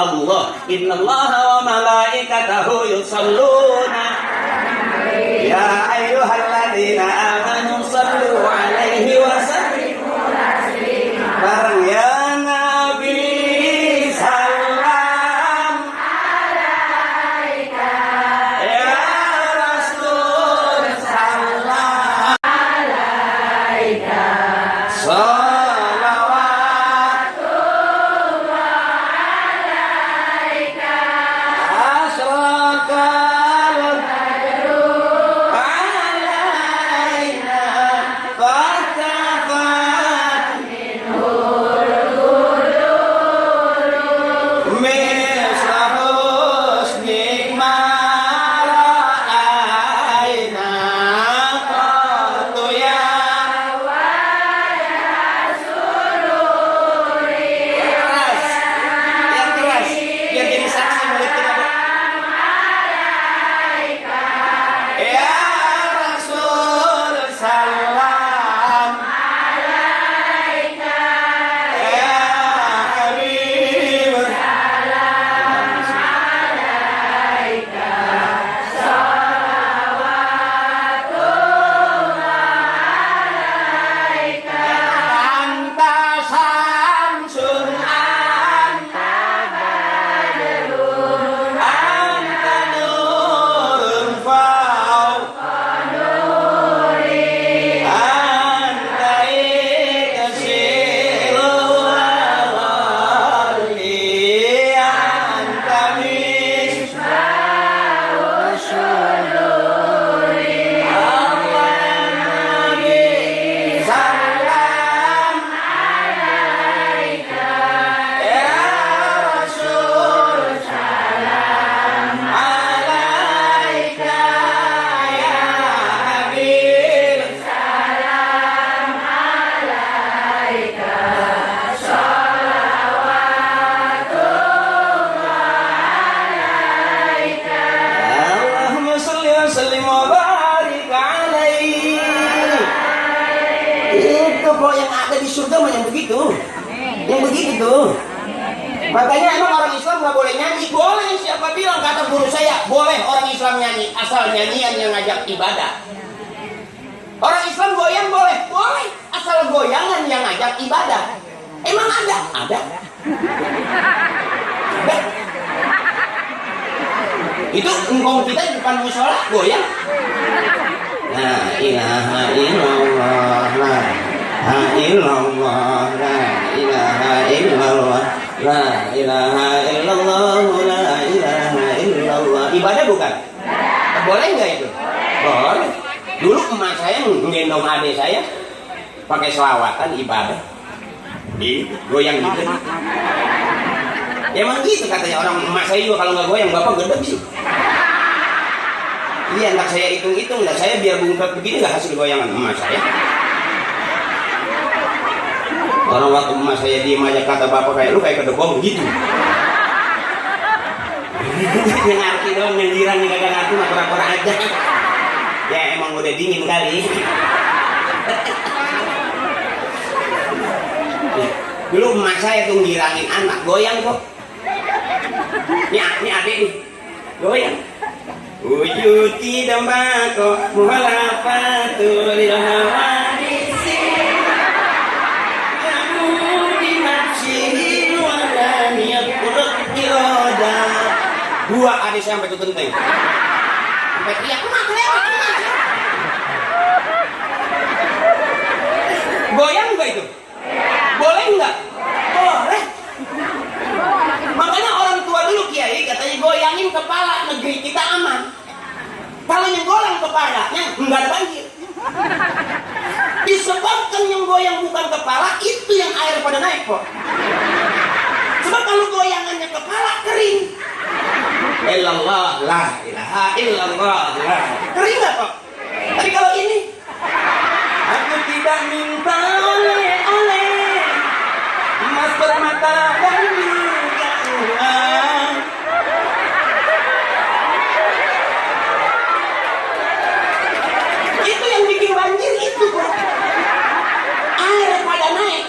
Allah, innallaha wa malaikatahu yusalluna ya ayyuhalladzina amanu sallu alaihi wa sallimu taslima. Bareng ya Nabi salam alaika, ya Rasul salam alaika, yang begitu. Makanya emang orang Islam nggak boleh nyanyi. Boleh, siapa bilang? Kata guru saya boleh orang Islam nyanyi, asal nyanyian yang ngajak ibadah. Orang Islam goyang boleh, boleh, asal goyangan yang ngajak ibadah. Emang ada? Ada. Itu engkau kita di depan musola goyang. La ilaha illallah, la illallah, la ilaha illallah, la ilaha illallah, la ilaha illallah. Ibadah bukan? Boleh nggak itu? Boleh. Dulu emak saya ngendong adik saya pakai selawatan ibadah, goyang gitu. Emang gitu katanya orang emak saya juga, kalau nggak goyang bapak gedeg sih. Iya, anak saya hitung-hitung, dan saya biar bungkak begini nggak hasil goyangan emak saya. Orang waktu emak saya diem aja kata bapak kayak lu kayak kedebong gitu. Yang ngerti dong, yang jirang yang kagak ngerti mah pura-pura aja. Ya emang udah dingin kali. Dulu emak saya tuh ngirangin anak goyang kok. Ini adik nih goyang. Wujuti dambako muhalafatul hawadisi yamudi nafsihi wa lam yakurut iroda. Dua adik saya sampai tutenteng sampai teriak emak lewat emak. Goyang nggak itu? Boleh nggak? Boleh. Makanya orang tua dulu kiai katanya goyangin kepala, negeri kita aman. Kalau yang goyang kepalanya nggak ada banjir. Disebabkan yang goyang bukan kepala, itu yang air pada naik kok. Sebab kalau goyangannya kepala kering. Illallah, la ilaha illallah, la. Kering nggak kok? Tapi kalau ini, aku tidak minta oleh emas permata dan juga uang. Itu yang bikin banjir itu kok. Air pada naik.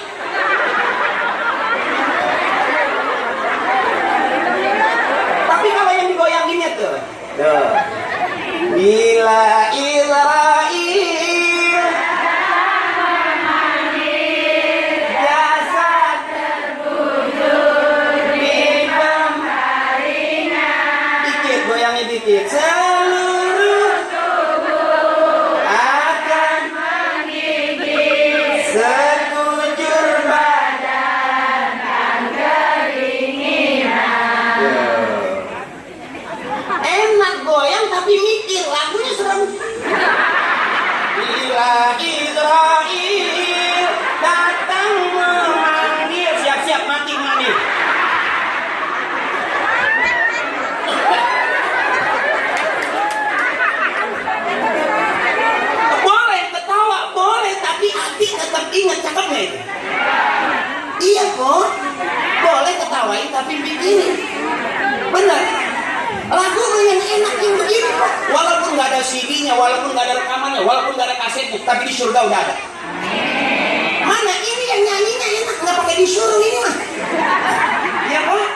Lagu yang enak yang begini kok. Walaupun nggak ada CD-nya, walaupun nggak ada rekamannya, walaupun nggak ada kasetnya, tapi di surga udah ada. Mana ini yang nyanyinya enak, nggak pakai disuruh ini mah. Iya kok.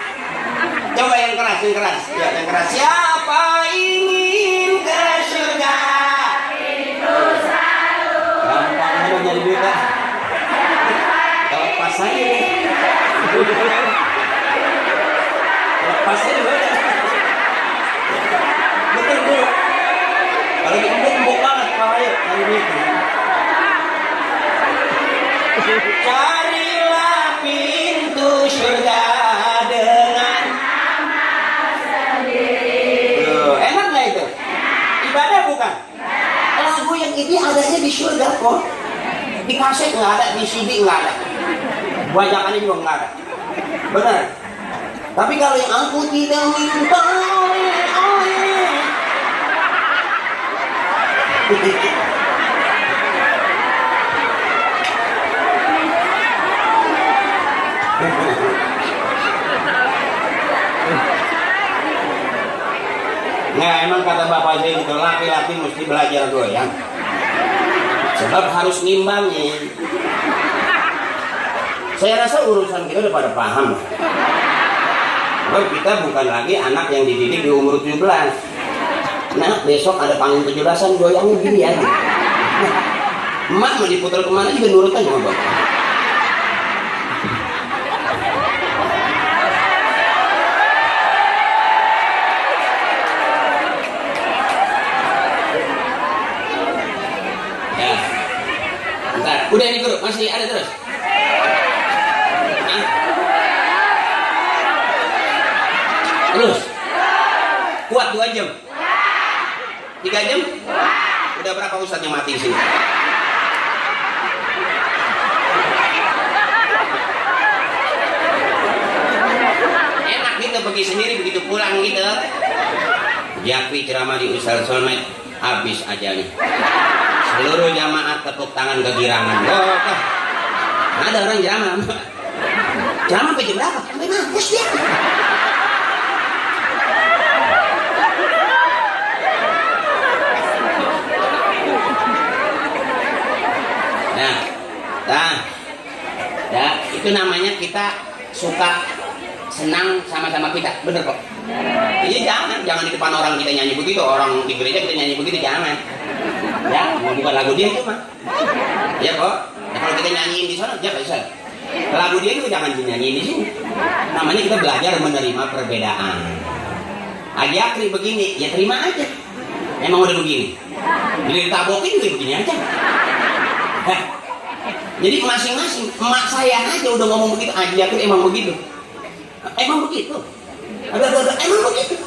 Coba yang keras, yang keras. Ya, yang keras. Siapa ingin ke surga? Gampang aja jadi duit lah. Kalau pas aja nih. Pas aja udah. Betul dulu. Kalau empuk banget, ayo cari duit. Carilah pintu surga dengan amal sendiri. Enak nggak itu? Ibadah bukan? Lagu yang ini adanya di surga kok. Di kaset nggak ada, di CD nggak ada, bajakannya juga nggak ada. Benar. Tapi kalau yang aku tidak minta nah, emang kata bapak saya gitu, laki-laki mesti belajar goyang. Sebab harus ngimbangin. Saya rasa urusan kita udah pada paham. Sebab kita bukan lagi anak yang dididik di umur 17. Nah, besok ada panggung 17-an goyangnya gini aja. Emak mau diputar kemana juga nurut aja sama bapak. Udah ini guru, masih ada terus? Hah? Terus? Kuat 2 jam? 3 jam? Udah berapa ustadz yang mati di sini? Enak gitu, pergi sendiri begitu pulang gitu. Jakri ceramah di Ustaz Solmed, habis aja nih. Seluruh jamaah tepuk tangan kegirangan. Oh, ada orang ceramah. Ceramah sampai jam berapa? Sampai mampus dia. Itu namanya kita suka senang sama-sama kita, bener kok. Jadi jangan di depan orang kita nyanyi begitu, orang di gereja kita nyanyi begitu, jangan. Ya, bukan lagu dia itu mah. Ya kok. Ya, kalau kita nyanyiin di sana, ya bisa. Lagu dia itu jangan dinyanyiin di sini. Namanya kita belajar menerima perbedaan. Aja Akri begini, ya terima aja. Emang udah begini. Jadi ditabokin juga begini aja. Jadi masing-masing, emak saya aja udah ngomong begitu, Aji Akri emang begitu. Emang begitu. Ada, emang begitu.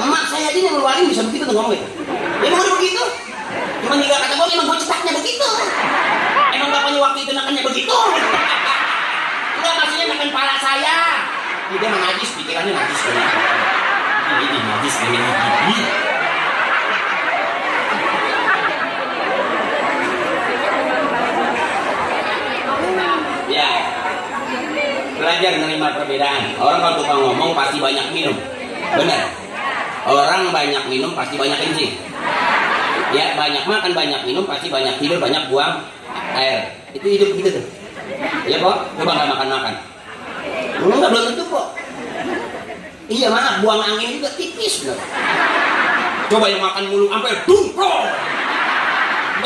Emak saya aja yang ngeluarin bisa begitu tuh ngomong gitu. Emang udah begitu. Cuma juga kata gue, emang gue cetaknya begitu. Emang bapaknya waktu itu nakannya begitu. Enggak, maksudnya nakan pala saya. Dia mah najis, pikirannya najis. Ini najis, ini. Ya, belajar menerima perbedaan. Orang kalau tukang ngomong pasti banyak minum, benar. Orang banyak minum pasti banyak kencing. Ya, banyak makan, banyak minum pasti banyak tidur, banyak buang air. Itu hidup gitu tuh. Ya kok, coba nggak makan-makan. Enggak, belum tentu kok. Iya maaf, buang angin juga tipis loh. Coba yang makan mulu sampai dungkol.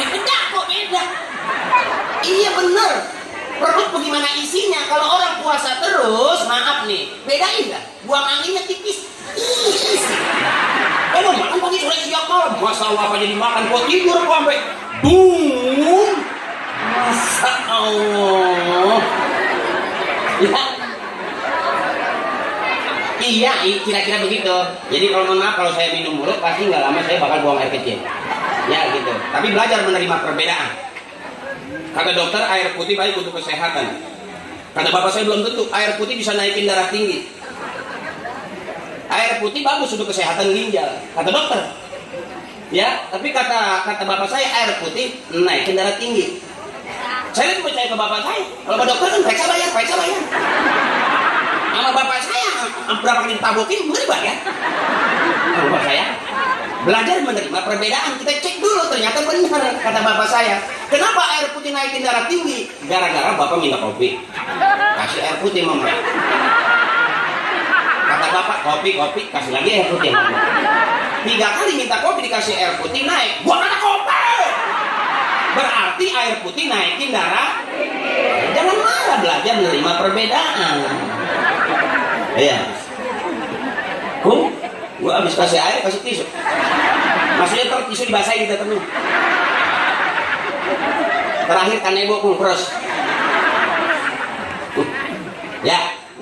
Beda kok, beda. Iya bener. Perut bagaimana isinya? Kalau orang puasa terus, maaf nih, bedain nggak? Buang anginnya tipis, isi. Kalau makan pagi sore siang malam, masalah apa jadi makan? Kok tidur kok sampai dung? Masa Allah. Ya. Iya, kira-kira begitu. Jadi kalau mohon maaf, kalau saya minum mulu, pasti nggak lama saya bakal buang air kecil. Ya gitu. Tapi belajar menerima perbedaan. Kata dokter, air putih baik untuk kesehatan. Kata bapak saya, belum tentu. Air putih bisa naikin darah tinggi. Air putih bagus untuk kesehatan ginjal. Kata dokter. Ya, tapi kata bapak saya, air putih naikin darah tinggi. Saya itu percaya ke bapak saya. Kalau bapak dokter kan periksa bayar. Sama bapak saya, berapa kali ditabokin, gue dibayar. Bapak saya belajar menerima perbedaan. Kita cek dulu, ternyata benar kata bapak saya. Kenapa air putih naikin darah tinggi? Gara-gara bapak minta kopi, kasih air putih mama. Kata bapak kopi, kasih lagi air putih mama. 3 kali minta kopi dikasih air putih naik. Gua kata kopi. Berarti air putih naikin darah. Jangan marah, belajar menerima perbedaan. Iya. Gua habis kasih air, kasih tisu. Maksudnya tisu dibasahin kita terus. Terakhir kan ibu terus.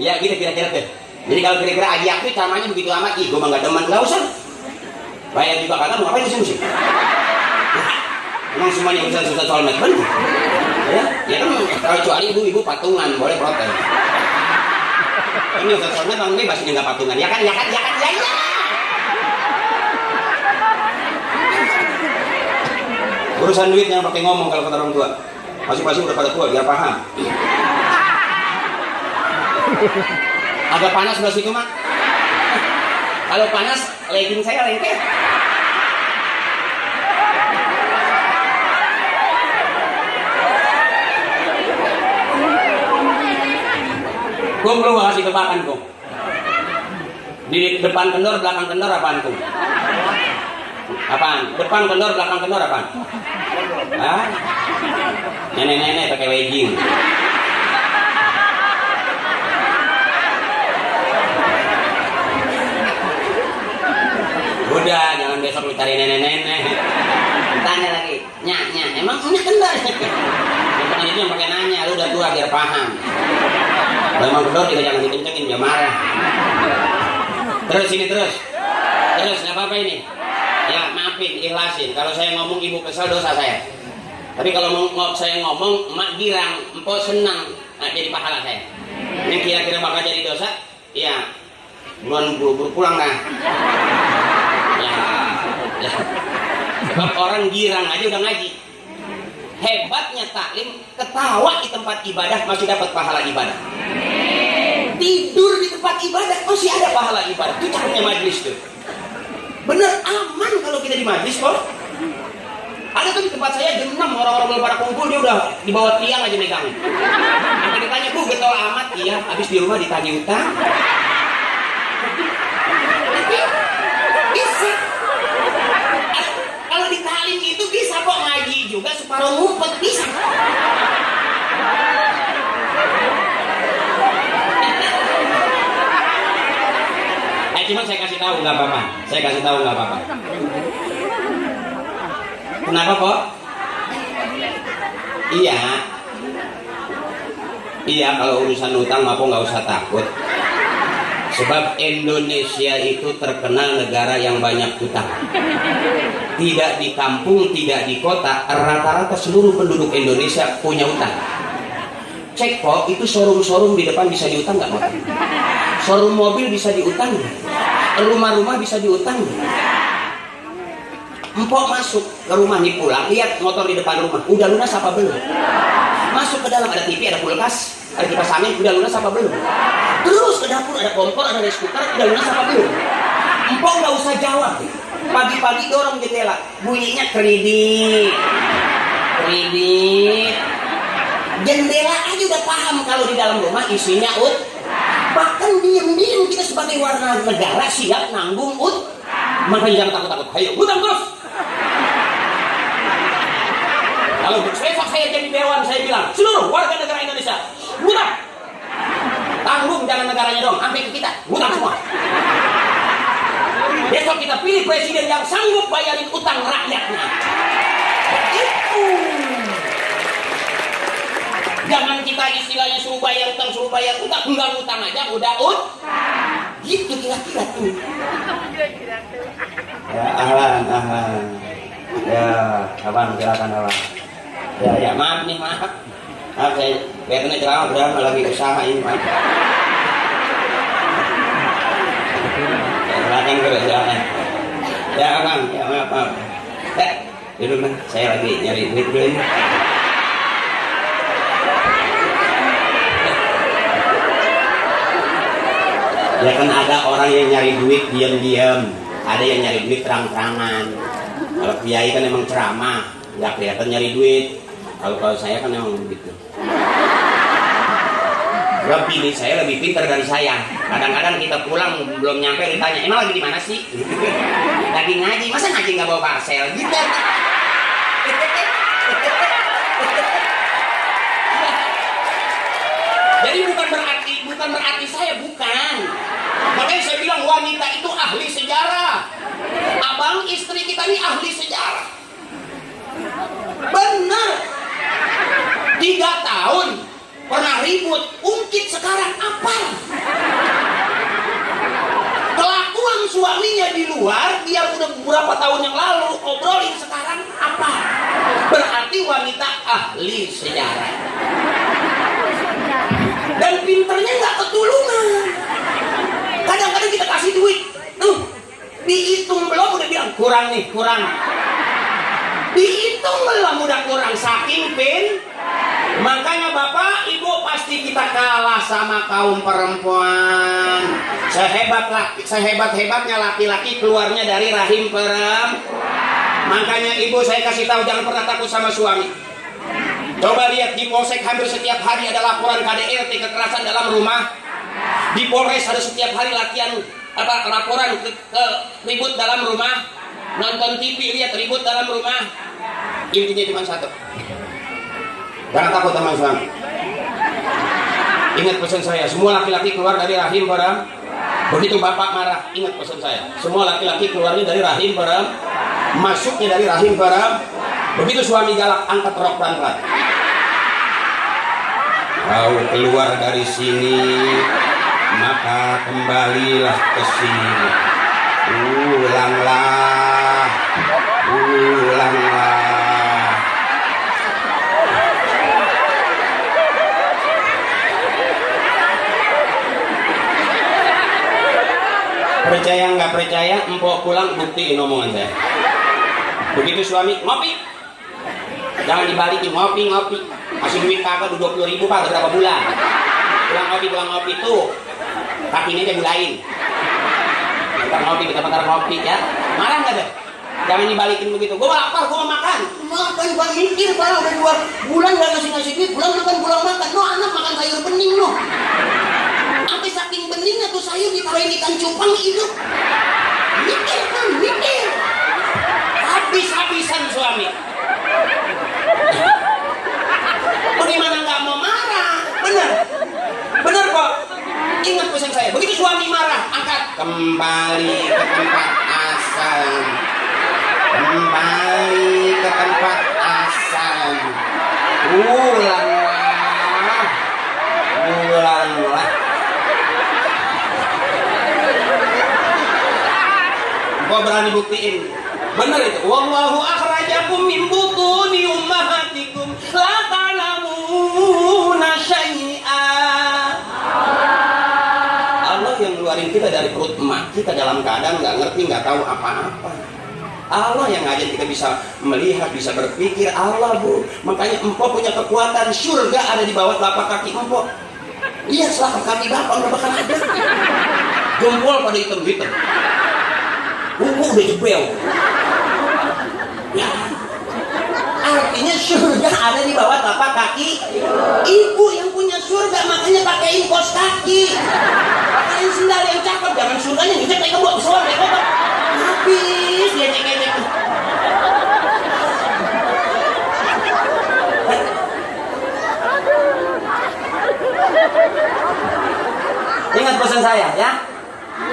Ya gitu kira-kira tuh. Jadi kalau kira-kira aji aku camanya begitu amat, gue mah gak demen, gak usah. Bayar juga kagak, mau ngapain di sini? Emang semuanya urusan soal mat bener. Ya kan kalau kecuali ibu patungan boleh protes. Ini urusan soal mat bang bebas ini nggak patungan, ya kan. Urusan duit yang pakai ngomong kalau kata orang tua. Masing-masing udah pada tua biar paham. Agak panas sebelah situ mak. Kalau panas legging saya lengket. Kum lu kasih tebakan kum. Di depan kendor belakang kendor apaan kum? Apaan? Depan kendor belakang kendor apaan? Hah? Nenek-nenek pakai legging. Udah, jangan besok lu cari nenek-nenek. Tanya lagi, emang punya kendor? Yang itu yang pakai nanya, lu udah tua biar paham. Kalau emang kendor juga jangan dikencengin, dia marah. Terus, nggak apa-apa ini. Ya maafin, ikhlasin. Kalau saya ngomong ibu kesal dosa saya. Tapi kalau saya ngomong emak girang, empok senang, nah, jadi pahala saya. Yang kira-kira bakal jadi dosa, ya buruan buru-buru pulang dah. Ya. Sebab orang girang aja udah ngaji. Hebatnya taklim, ketawa di tempat ibadah masih dapat pahala ibadah. Tidur di tempat ibadah masih ada pahala ibadah. Itu cakapnya majlis tuh. Bener aman kalau kita di majlis kok. Ada tuh di tempat saya jam 6 orang-orang belum pada kumpul, dia udah di bawah tiang aja megang. Nanti ditanya, bu getol amat, iya, habis di rumah ditagih utang. Bisa. Kalau di talim itu bisa kok ngaji juga separuh ngumpet bisa. Cuma saya kasih tahu nggak apa-apa. Kenapa kok? Iya kalau urusan utang apa nggak usah takut. Sebab Indonesia itu terkenal negara yang banyak utang. Tidak di kampung, tidak di kota, rata-rata seluruh penduduk Indonesia punya utang. Cek kok, itu showroom-showroom di depan bisa diutang nggak? Showroom mobil bisa diutang, rumah-rumah bisa diutang. Empok masuk ke rumah nih pulang, lihat motor di depan rumah, udah lunas apa belum? Masuk ke dalam ada TV, ada kulkas, ada kipas angin, udah lunas apa belum? Terus ke dapur ada kompor, ada rice cooker, udah lunas apa belum? Empok nggak usah jawab. Pagi-pagi dorong jendela, bunyinya kredit. Jendela aja udah paham kalau di dalam rumah isinya bahkan diem-diem kita sebagai warga negara siap nanggung makanya jangan takut-takut, ayo utang terus. Kalau besok saya jadi dewan, saya bilang seluruh warga negara Indonesia utang, tanggung jangan negaranya dong, sampai ke kita utang semua. Besok kita pilih presiden yang sanggup bayarin utang rakyatnya. Itu jangan kita istilahnya suruh bayar utang, enggak utang aja udah gitu kira-kira tuh. Ya ahlan. Ya abang silakan abang. Ya maaf saya kelihatannya ceramah udah lagi usaha ini Pak. Silakan. Ya abang, ya maaf. Duduk lah, saya lagi nyari duit dulu ini. Ya kan ada orang yang nyari duit diam-diam, Ada yang nyari duit terang-terangan. Kalau kiai kan emang ceramah, nggak kelihatan nyari duit. Kalau saya kan emang begitu. Bini saya lebih pintar dari saya. Kadang-kadang kita pulang belum nyampe ditanya, emang lagi di mana sih? Lagi ngaji, masa ngaji nggak bawa parcel? Gitu. Jadi bukan berarti saya bukan. Makanya saya bilang wanita itu ahli sejarah. Abang istri kita ini ahli sejarah. Benar. 3 tahun pernah ribut, ungkit sekarang apa? Kelakuan suaminya di luar, biar udah beberapa tahun yang lalu, obrolin sekarang apa? Berarti wanita ahli sejarah. Dan pinternya nggak ketulungan. Kadang-kadang kita kasih duit, dihitung belum udah bilang kurang nih, kurang. Dihitung belum udah kurang, saking makanya Bapak Ibu pasti kita kalah sama kaum perempuan. Sehebat-hebatnya laki-laki keluarnya dari rahim perempuan. Makanya Ibu saya kasih tahu, jangan pernah takut sama suami. Coba lihat di Polsek hampir setiap hari ada laporan KDRT kekerasan dalam rumah. Di Polres ada setiap hari laporan ke ribut dalam rumah. Nonton TV lihat ribut dalam rumah. Intinya cuma satu. Jangan takut sama suami. Ingat pesan saya, semua laki-laki keluar dari rahim perempuan. Begitu bapak marah, ingat pesan saya, semua laki-laki keluarnya dari rahim perempuan, masuknya dari rahim perempuan. Begitu suami galak, angkat rok pelan-pelan. Kau keluar dari sini, maka kembalilah ke sini. Ulanglah. Percaya nggak percaya, empok pulang buktiin omongan saya. Begitu suami ngopi, jangan dibalikin, ngopi. Masih duit kagak 20.000 pak, berapa bulan? Pulang ngopi tuh, kakinya aja bulain. Kita bentar ngopi ya. Marah nggak deh? Jangan dibalikin begitu. Gue lapar, gue mau makan. Makan bang mikir pak, udah 2 bulan nggak ngasih duit, pulang makan. No anak makan sayur bening no. Sampai saking beningnya tuh sayur ditaruhin ikan cupang hidup. Mikir. Habis-habisan suami. Bagaimana nggak mau marah? Bener kok. Ingat pesan saya. Begitu suami marah, angkat. Kembali ke tempat asal. Ulanglah. Gua berani buktiin. Bener itu. Wallahu akhrajakum min butuni ummahatikum la ta'lamuna syai'a. Allah yang ngeluarin kita dari perut emak kita dalam keadaan nggak ngerti, nggak tahu apa-apa. Allah yang ngajak kita bisa melihat, bisa berpikir. Allah bu. Makanya empok punya kekuatan. Surga ada di bawah telapak kaki empok. Lihat telapak kaki bapak udah bakal ada. Jempol pada hitam-hitam. Udah jebel. Ya. Artinya surga ada di bawah telapak kaki ibu yang punya surga, makanya pakaiin kos kaki, pakaiin sendal yang cakep, jangan surganya ngecek kayak buat pesawat kayak apa habis dia cek-cek. Ingat pesan saya ya,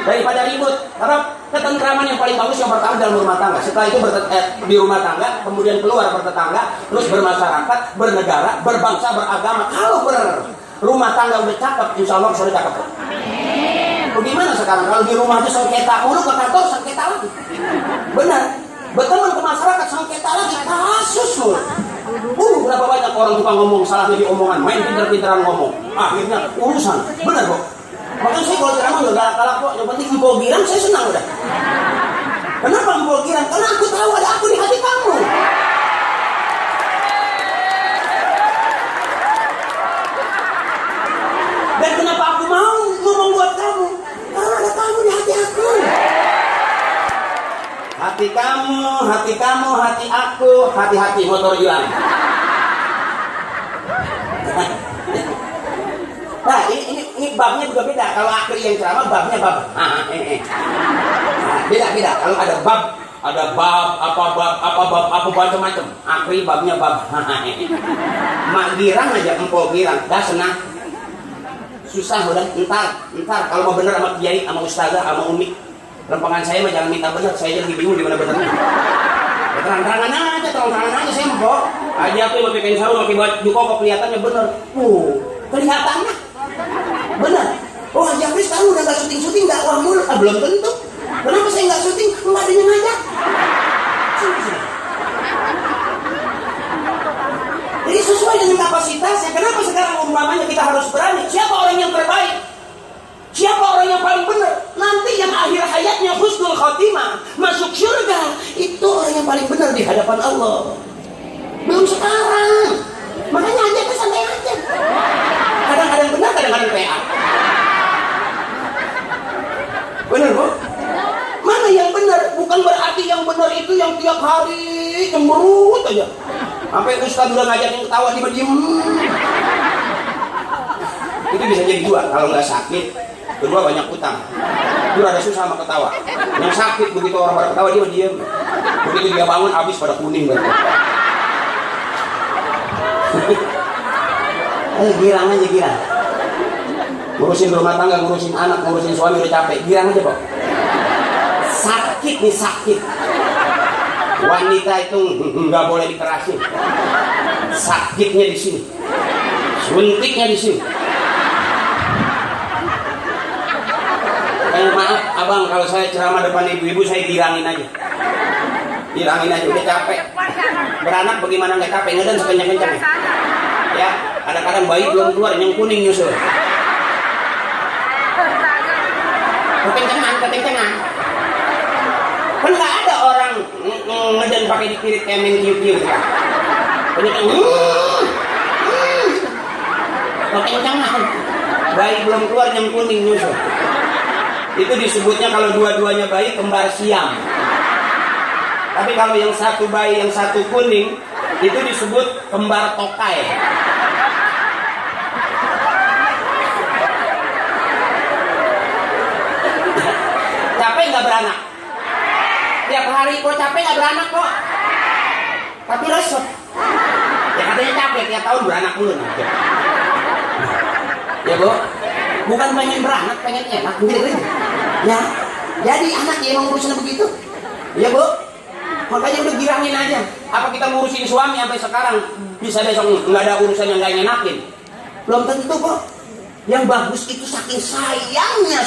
daripada ribut, karena ketentraman yang paling bagus yang pertama dalam rumah tangga. Setelah itu di rumah tangga, kemudian keluar bertetangga, terus bermasyarakat, bernegara, berbangsa, beragama. Kalau rumah tangga udah cakep, insya Allah sudah cakep. Bagaimana sekarang? Kalau di rumah itu sengketa, mulu ke kantor sengketa lagi. Benar. Berteman ke masyarakat sengketa lagi, kasus loh. Berapa banyak orang tukang ngomong, salah jadi omongan, main pinter-pinteran ngomong. Akhirnya urusan. Benar kok. Makanya saya kalau ceramah udah galak-galak kok. Yang penting empok girang saya senang udah. Kenapa empok girang? Karena aku tahu ada aku di hati kamu. Dan kenapa aku mau ngomong buat kamu? Karena ada kamu di hati aku. Hati kamu, hati aku, hati-hati motor hilang. Nah, ini babnya juga beda. Kalau akhir yang ceramah babnya bab. Beda. Kalau ada bab apa macam-macam. Akhir babnya bab. Mak girang aja empok girang. Dah senang. Susah udah. Entar kalau mau bener sama kiai, sama ustazah, sama umi. Rempangan saya mah jangan minta bener. Saya lagi bingung di mana benernya. Terang-terangan aja saya mau. Aja aku yang pakai kain sarung, pakai baju koko kelihatannya bener. Kelihatannya bener. Oh, Haji Afri sekarang udah gak syuting dakwah mulu. Belum tentu. Kenapa saya gak syuting? Enggak ada yang ngajak. Jadi sesuai dengan kapasitasnya. Kenapa sekarang umpamanya kita harus berani? Siapa orang yang terbaik? Siapa orang yang paling benar? Nanti yang akhir hayatnya husnul khotimah, masuk surga, itu orang yang paling benar di hadapan Allah. Belum sekarang. Makanya aja ke santai aja. Kadang-kadang benar, kadang-kadang PA. Benar, Bu? Mana yang benar? Bukan berarti yang benar itu yang tiap hari cemberut aja. Sampai ustaz udah ngajakin ketawa dia diem. Itu bisa jadi dua. Kalau nggak sakit, kedua banyak utang. Itu ada susah sama ketawa. Yang sakit begitu orang pada ketawa dia diem. Begitu dia bangun habis pada kuning berarti. Girang aja girang. Ngurusin rumah tangga, ngurusin anak, ngurusin suami udah capek. Girang aja kok. Sakit nih sakit. Wanita itu nggak boleh dikerasin. Sakitnya di sini. Suntiknya di sini. Maaf abang kalau saya ceramah depan ibu-ibu saya girangin aja. Girangin aja udah capek. Beranak bagaimana nggak capek ngedan sekencang-kencang. Ya, kadang-kadang bayi belum keluar yang kuning nyusul. Kekencengan. Kan nggak ada orang ngedan pakai dikirit kayak main kiu-kiu. Kekencengan. Bayi belum keluar yang kuning nyusul. Itu disebutnya kalau dua-duanya bayi kembar siam. Tapi kalau yang satu bayi yang satu kuning itu disebut kembar tokai. Capek nggak beranak? Tiap hari kok capek nggak beranak kok? Tapi resep. Ya katanya capek tiap tahun beranak mulu. Ya Bu, bukan pengen beranak, pengen enak gitu. Ya, jadi anak yang emang urusannya begitu. Ya Bu, makanya udah girangin aja. Apa kita ngurusin suami sampai sekarang bisa besok nggak ada urusan yang nggak ngenakin? Belum tentu kok. Yang bagus itu saking sayangnya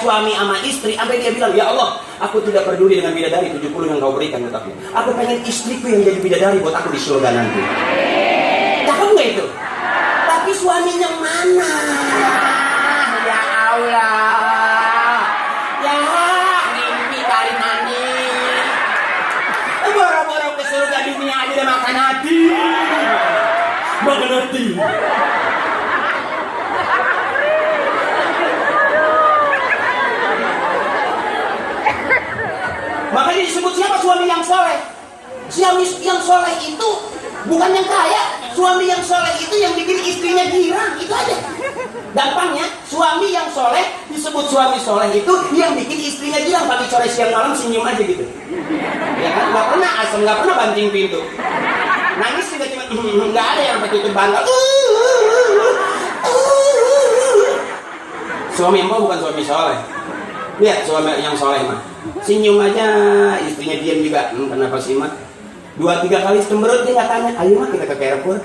suami sama istri sampai dia bilang, ya Allah, aku tidak peduli dengan bidadari 70 yang kau berikan buat aku. Aku pengen istriku yang jadi bidadari buat aku di surga nanti. Cakep nggak itu? Tapi suaminya mana? Ya Allah, ya mimpi kali manis. Boro-boro ke surga dunia aja udah makan hati. Makan hati. Makanya disebut siapa suami yang soleh. Suami yang soleh itu bukan yang kaya. Suami yang soleh itu yang bikin istrinya girang. Itu aja. Gampangnya, suami yang soleh disebut suami soleh itu yang bikin istrinya girang. Pagi sore siang malam senyum aja gitu. Ya kan, nggak pernah asem, nggak pernah banting pintu. Nangis juga cuma nggak ada yang sampai tutup bantal. Suami yang mau bukan suami soleh. Lihat suami yang soleh mah senyum aja, istrinya diam juga. Kenapa sih mah? 2-3 kali cemberut dia nggak tanya. Ayo mah kita ke Carrefour.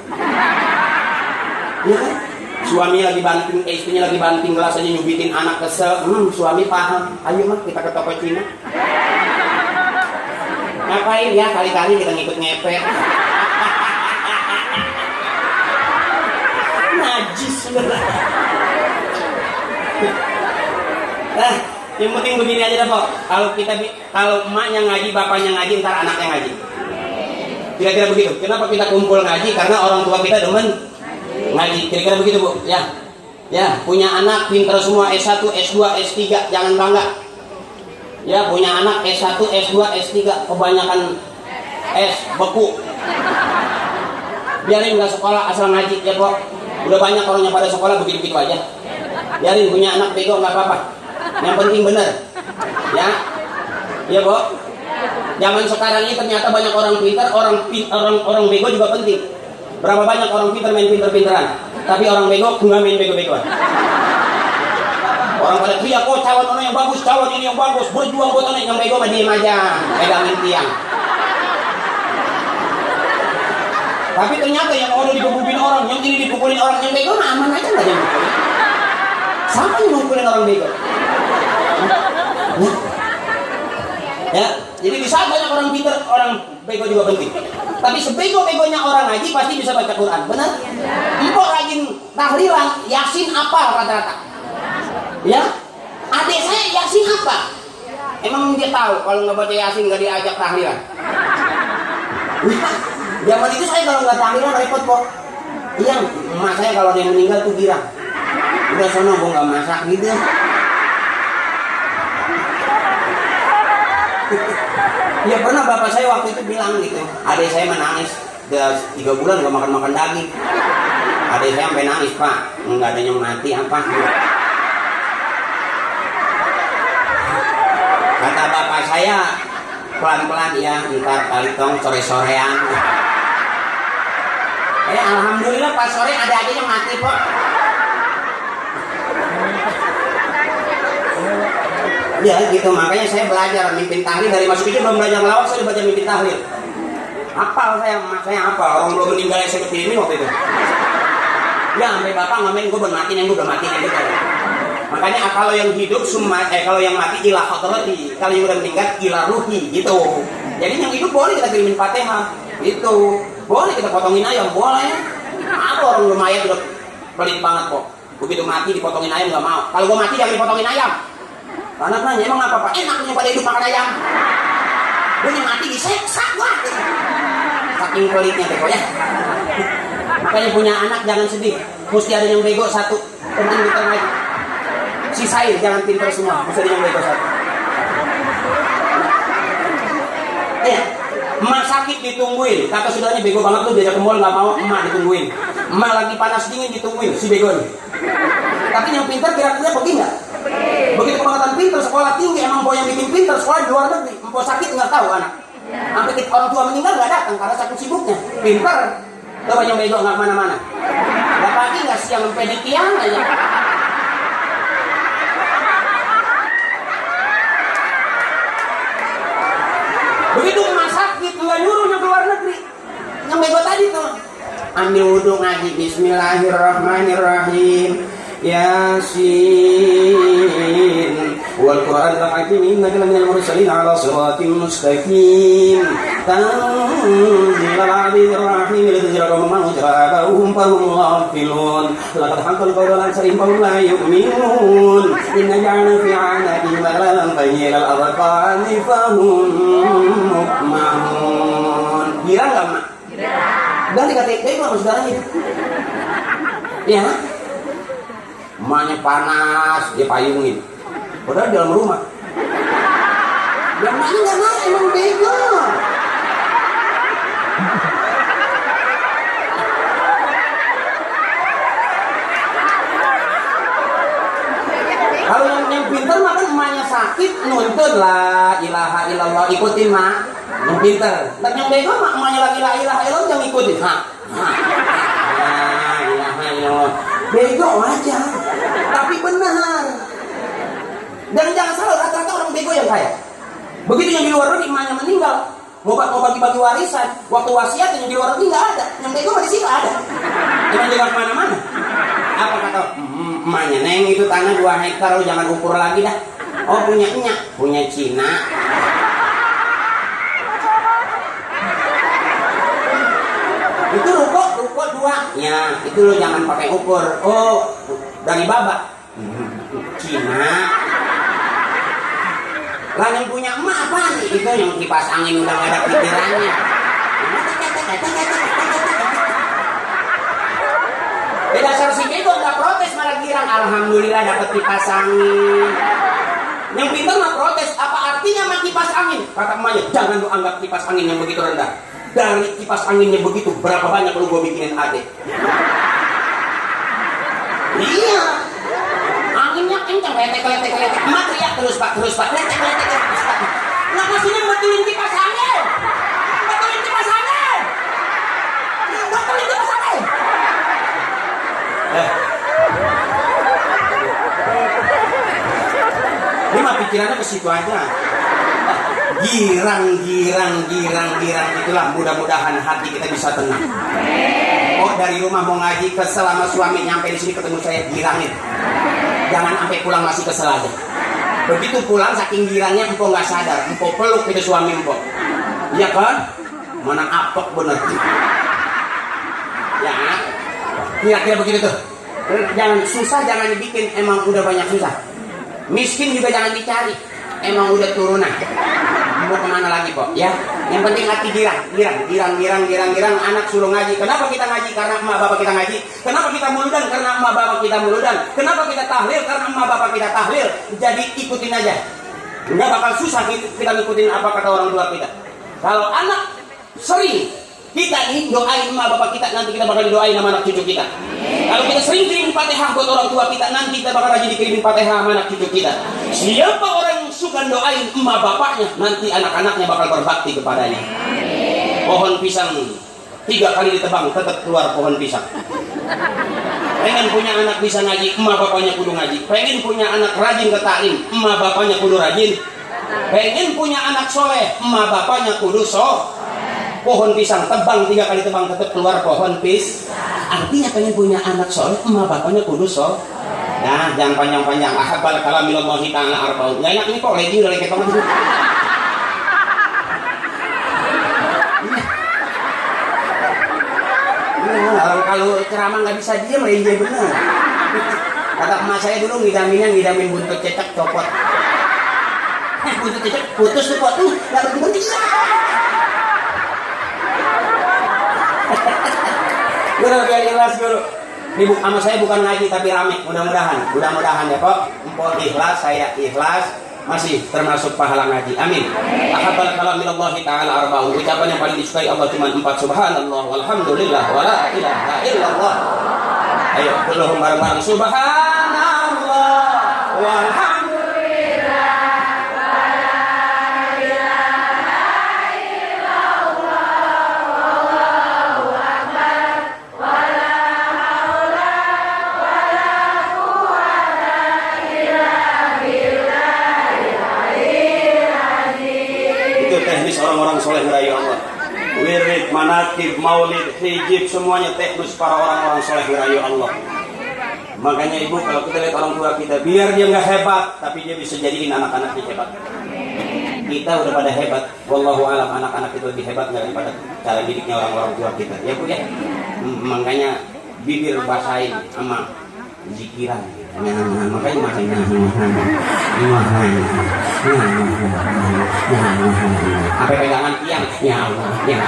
Ya kan? Suami lagi banting, istrinya lagi banting gelas aja nyubitin anak kesel. Suami paham. Ayo mah kita ke toko Cina. Ngapain ya? Kali-kali kita ngikut ngepet. Najis bener. Yang penting begini aja dah Pak. Kalau emaknya ngaji, bapaknya ngaji, ntar anaknya ngaji. Kira-kira begitu. Kenapa kita kumpul ngaji? Karena orang tua kita demen ngaji. Kira-kira begitu Bu. Ya, punya anak pintar semua S1, S2, S3, jangan bangga. Ya punya anak S1, S2, S3, kebanyakan S, beku. Biarin nggak sekolah asal ngaji ya Pok. Udah banyak orang yang pada sekolah begitu-begitu aja. Biarin punya anak bego nggak apa-apa. Yang penting bener. Ya, ya Pok. Zaman sekarang ini ternyata banyak orang pintar, orang bego juga penting. Berapa banyak orang pintar main pintar-pintaran, tapi orang bego nggak main bego-begoan. Orang pada teriak, oh calon orang yang bagus, calon ini yang bagus, berjuang buat orang yang bego mah diem aja, pegangin tiang. Tapi ternyata yang orang dipukulin orang, yang ini dipukulin orang, yang bego mah aman aja nggak yang dipukulin. Siapa yang mukulin orang bego? Ya, jadi di saat banyak orang pintar, orang bego juga penting. Tapi sebego-begonya orang ngaji pasti bisa baca Quran, benar? Empok rajin tahlilan, Yasin apa rata-rata? Ya, adik saya Yasin apa? Emang dia tahu kalau nggak baca Yasin nggak diajak tahlilan? Zaman itu saya kalau nggak tahlilan repot Pok. Iya, emak saya kalau dia meninggal tuh girang. Udah sono gua nggak masak gitu. Ya pernah bapak saya waktu itu bilang gitu, adik saya menangis, udah 3 bulan nggak makan daging. Adik saya sampai nangis, Pak, nggak ada yang mati apa? Kata bapak saya, pelan-pelan ya, ntar kali tong sore-sorean. Alhamdulillah pas sore ada aja yang mati Pak. Ya gitu, makanya saya belajar mimpin tahlil dari masuk itu belum belajar ngelawak, saya udah belajar mimpin tahlil. Hafal saya hafal, orang belum meninggal yang saya kepilih ini waktu itu. Ya sampai bapak ngamen gue belum mati, gue udah mati gitu. Makanya kalau yang hidup kalau yang mati ilah khotrati, kalau yang udah meninggal ilah ruhi gitu. Jadi yang hidup boleh kita kirimin Fatihah, gitu. Boleh kita potongin ayam, boleh. Ada orang belum mayat udah pelit banget kok. Begitu mati dipotongin ayam nggak mau. Kalau gue mati jangan dipotongin ayam. Anak nanya, emang apa Pak? Enaknya pada hidup makan ayam. Gue yang mati diseksa wah. Saking pelitnya teko ya. Makanya punya anak jangan sedih. Mesti ada yang bego satu. Penting kita lagi. Sisain jangan pintar semua. Mesti ada yang bego satu. Ya, emak sakit ditungguin. Kata saudaranya bego banget tuh diajak ke mall nggak mau. Emak ditungguin. Emak lagi panas dingin ditungguin si bego ini. Tapi yang pintar kira-kira pergi nggak? Begitu kebangetan pintar, sekolah tinggi, emang yang bikin pintar, sekolah di luar negeri, empok sakit nggak tahu anak. Sampai orang tua meninggal nggak datang karena saking sibuknya. Pintar, coba yang bego nggak kemana-mana. Nggak pagi nggak siang sampai di tiang aja. Begitu emak sakit nggak nyuruhnya ke luar negeri. Yang bego tadi tuh, ambil wudhu ngaji Bismillahirrahmanirrahim. Yasin wal Qur'an al-hakim innaka laminal mursalin ala siratim mustaqim tanzilal azizir rahim litunzira qauman ma ujra'ahum fahum ghafilun laqad haqqal qawlu ala aktharihim fahum la yu'minun inna ja'alna fi 'anaqihim aghlalan fahiya al-adqani fahum muqmahun. Kira enggak Mak? Kira. Dan dikatain bego sama saudaranya. Ya. Emaknya panas, dia payungin. Padahal di dalam rumah. Dan emaknya nggak mau, emang bego. Kalau yang pintar mah kan emaknya sakit, nuntut la ilaha illallah, ikutin mak. Yang pintar. Dan yang bego mak emaknya lagi la ilaha illallah jangan ikutin. La ilaha illallah. Bego aja. Tapi benar. Dan jangan salah, rata-rata orang bego yang kaya. Begitu yang di luar negeri emaknya meninggal, mau bagi-bagi warisan, waktu wasiat yang di luar negeri nggak ada, yang bego di sini ada. Jangan jalan kemana-mana. Apa kata emaknya, Neng itu tanah 2 hektar, lo jangan ukur lagi dah. Oh punya Cina. Itu ruko 2. Ya, itu lo jangan pakai ukur. Oh, dari Baba. Cina. Lah yang punya emak apa nih? Itu yang kipas angin udah gak ada pikirannya. Dasar si bego gak protes malah girang. Alhamdulillah dapat kipas angin. Yang pintar mah protes. Apa Kata emaknya, jangan lu anggap kipas angin yang begitu rendah. Dari kipas anginnya begitu, berapa banyak lu gue bikinin adek? Iya, anginnya kencang, letek. Emak teriak terus pak, letek terus pak. Nggak maksudnya betulin kipas angin. Betulin kipas angin. Ini mah pikirannya ke situ aja. Girang itulah, mudah-mudahan hati kita bisa tenang. Oh, dari rumah mau ngaji kesel sama suami, nyampe di sini ketemu saya girangin. Jangan sampai pulang masih kesel aja. Begitu pulang saking girangnya empok nggak sadar, empok peluk itu suami empok. Iya kan? Mana apok bener. Ya, kira-kira begitu tuh. Jangan susah, jangan dibikin, emang udah banyak susah. Miskin juga jangan dicari, emang udah turunan. Mau kemana lagi kok? Ya, yang penting hati girang. Anak suruh ngaji. Kenapa kita ngaji? Karena emak bapak kita ngaji. Kenapa kita muludan? Karena emak bapak kita muludan. Kenapa kita tahlil? Karena emak bapak kita tahlil. Jadi ikutin aja. Nggak bakal susah kita ngikutin apa kata orang tua kita. Kalau anak sering kita nih doain emak bapak kita, nanti kita bakal didoain sama anak cucu kita. Kalau kita sering kirim Fatihah buat orang tua kita, nanti kita bakal rajin dikirimin Fatihah sama anak cucu kita. Siapa orang yang suka doain emak bapaknya, nanti anak-anaknya bakal berbakti kepadanya. Pohon pisang 3 kali ditebang tetap keluar pohon pisang. Pengen punya anak bisa ngaji, emak bapaknya kudu ngaji. Pengen punya anak rajin ke taklim, emak bapaknya kudu rajin. Pengen punya anak soleh, emak bapaknya kudu pohon pisang tebang 3 kali tebang tetap keluar pohon Artinya pengen punya anak soleh, emak bapaknya kudu Nah, jangan panjang-panjang. Ahabbal kalamillahi ta'ala arba'un. Nggak enak ini kok, lagi udah lagi banget. Kalau ceramah nggak bisa diem, iya bener. Kata emak saya dulu ngidamin buntut cecek copot. Buntut cecek putus tuh kok, nggak berhenti. Guru biar ikhlas guru. Ini sama saya bukan ngaji tapi rame. Mudah-mudahan ya kok. Empok ikhlas, saya ikhlas, masih termasuk pahala ngaji. Amin. Ahabbal kalamillahi ta'ala arba'un. Ucapan yang paling disukai Allah cuma 4. Subhanallah walhamdulillah wala ilaha illallah. Ayo belum bareng-bareng. Subhanallah walhamdulillah. Orang-orang soleh ngerayu Allah. Wirid, manakib, maulid, hijib, semuanya teknis para orang-orang soleh ngerayu Allah. Makanya ibu kalau kita lihat orang tua kita, biar dia nggak hebat, tapi dia bisa jadiin anak-anaknya hebat. Kita udah pada hebat, wallahu alam, anak-anak itu lebih hebat daripada cara didiknya orang-orang tua kita. Ya bu ya. Makanya bibir basahin sama zikiran. Makanya sampai pegangan tiang, ya Allah, ya.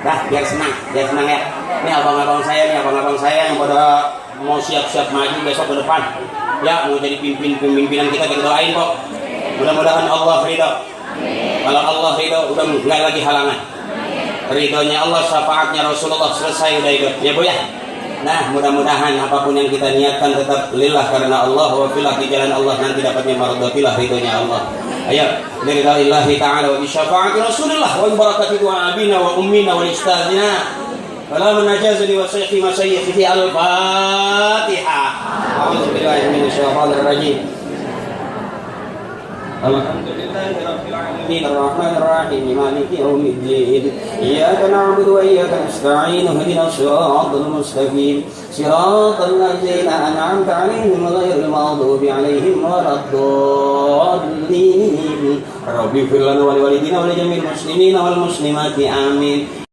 Dah, biar senang ya. Ini abang-abang saya yang pada mau siap-siap maju besok ke depan. Ya, mau jadi pimpinan kita doain kok. Mudah-mudahan Allah ridho. Kalau Allah ridho, udah nggak lagi halangan. Ridhonya Allah, syafaatnya Rasulullah, selesai udah ikut. Ya bu ya. Nah, mudah-mudahan apapun yang kita niatkan tetap lillah karena Allah, wa filah di jalan Allah, nanti dapatnya maradhatillah, ridhonya Allah. Ayo, lillahi ta'ala wa bi syafaati Rasulillah wa barakati du'a abina wa ummina wa ustadzina. Fala manajazali wa sayyidi masayyidi al-Fatihah. A'udzu billahi minasyaitonir rajim. Alhamdulillahi rabbil alamin arrahmanir rahim maliki yaumiddin iyyaka na'budu wa iyyaka nasta'in ihdinas siratal mustaqim siratal ladzina an'amta 'alaihim ghairil maghdubi 'alaihim waladdallin rabbi ighfir lana wa liwalidina wa li jami'il muslimina wal muslimati amin.